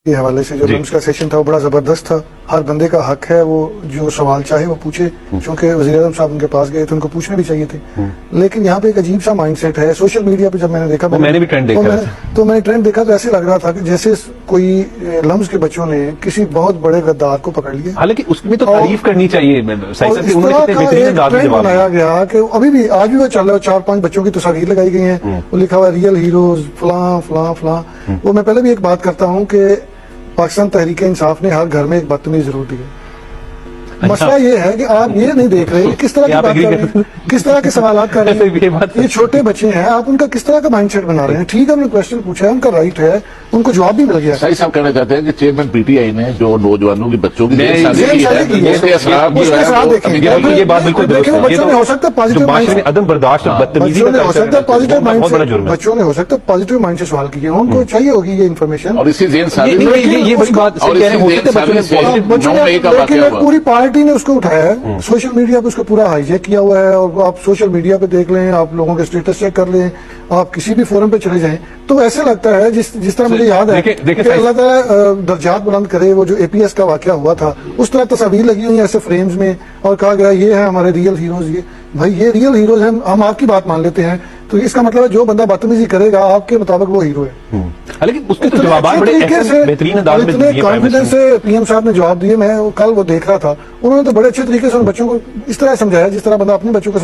کے حوالے سے جو لمز کا سیشن تھا وہ بڑا زبردست تھا. ہر بندے کا حق ہے وہ جو سوال چاہے وہ پوچھے, چونکہ وزیر اعظم صاحب ان کے پاس گئے تو ان کو پوچھنے بھی چاہیے تھے. لیکن یہاں پہ ایک عجیب سا مائنڈ سیٹ ہے. سوشل میڈیا پہ جب میں نے دیکھا, میں نے بھی ٹرینڈ دیکھا تو میں نے ٹرینڈ دیکھا تو ایسے لگ رہا تھا کہ جیسے کوئی لمز کے بچوں نے کسی بہت بڑے غدار کو پکڑ لیا. حالانکہ اس میں تو تعریف کرنی چاہیے. ٹرینڈ بنایا گیا کہ ابھی بھی آج بھی وہ چل رہا ہے. 4-5 بچوں کی تصاویر لگائی گئی ہیں, وہ لکھا ہوا ریئل ہیروز فلاں فلاں فلاں. وہ میں پہلے بھی ایک بات کرتا ہوں کہ پاکستان تحریک انصاف نے ہر گھر میں ایک بدتمیز ضرور دی ہے. مسئلہ یہ ہے کہ آپ یہ نہیں دیکھ رہے کس طرح کی بات کر رہے ہیں, کس طرح کے سوالات کر رہے ہیں. یہ چھوٹے بچے ہیں, آپ ان کا کس طرح کا مائنڈ سیٹ بنا رہے ہیں. ٹھیک ہے, انہوں نے کوشچن پوچھا ہے, ان کا رائٹ ہے, ان کو جواب بھی مل گیا. شاہی صاحب کہنا چاہتے ہیں کہ چیئرمین پی ٹی آئی نے جو نوجوانوں کی بچوں کی یہ بات بالکل بچوں نے ہو سکتا ہے پازیٹیو عدم برداشت اور بدتمیزی بچوں نے ہو سکتا ہے پازیٹیو مائنڈ سے, بچوں نے ہو سکتا ہے پازیٹیو مائنڈ سے سوال کیے, ان کو چاہیے ہوگی یہ انفارمیشن. اور اسی ذہن سازی یہ بڑی بات لیکن پوری پارٹی نے اس کو اٹھایا ہے. سوشل میڈیا پہ اس کو پورا ہائی جیک کیا ہوا ہے. اور آپ سوشل میڈیا پہ دیکھ لیں, آپ لوگوں کے اسٹیٹس چیک کر لیں, آپ کسی بھی فورم پہ چلے جائیں تو ایسے لگتا ہے جس طرح مجھے یاد ہے کہ اللہ تعالیٰ درجات بلند کرے. وہ جو اے پی ایس کا واقعہ ہوا تھا اس طرح تصاویر لگی ہوئی ایسے فریمز میں اور کہا گیا یہ ہے ہمارے ریئل ہیروز. یہ بھائی یہ ریئل ہیروز ہیں, ہم آپ کی بات مان لیتے ہیں, تو اس کا مطلب ہے جو بندہ بدتمیزی کرے گا آپ کے مطابق وہ ہیرو ہے. لیکن اس کے جوابات بڑے بہترین انداز میں اتنے کانفیڈنس سے پی ایم صاحب نے جواب دیے. میں کل وہ دیکھ رہا تھا, انہوں نے تو بڑے اچھے طریقے سے ان بچوں کو اس طرح سمجھایا جس طرح بندہ اپنے بچوں کو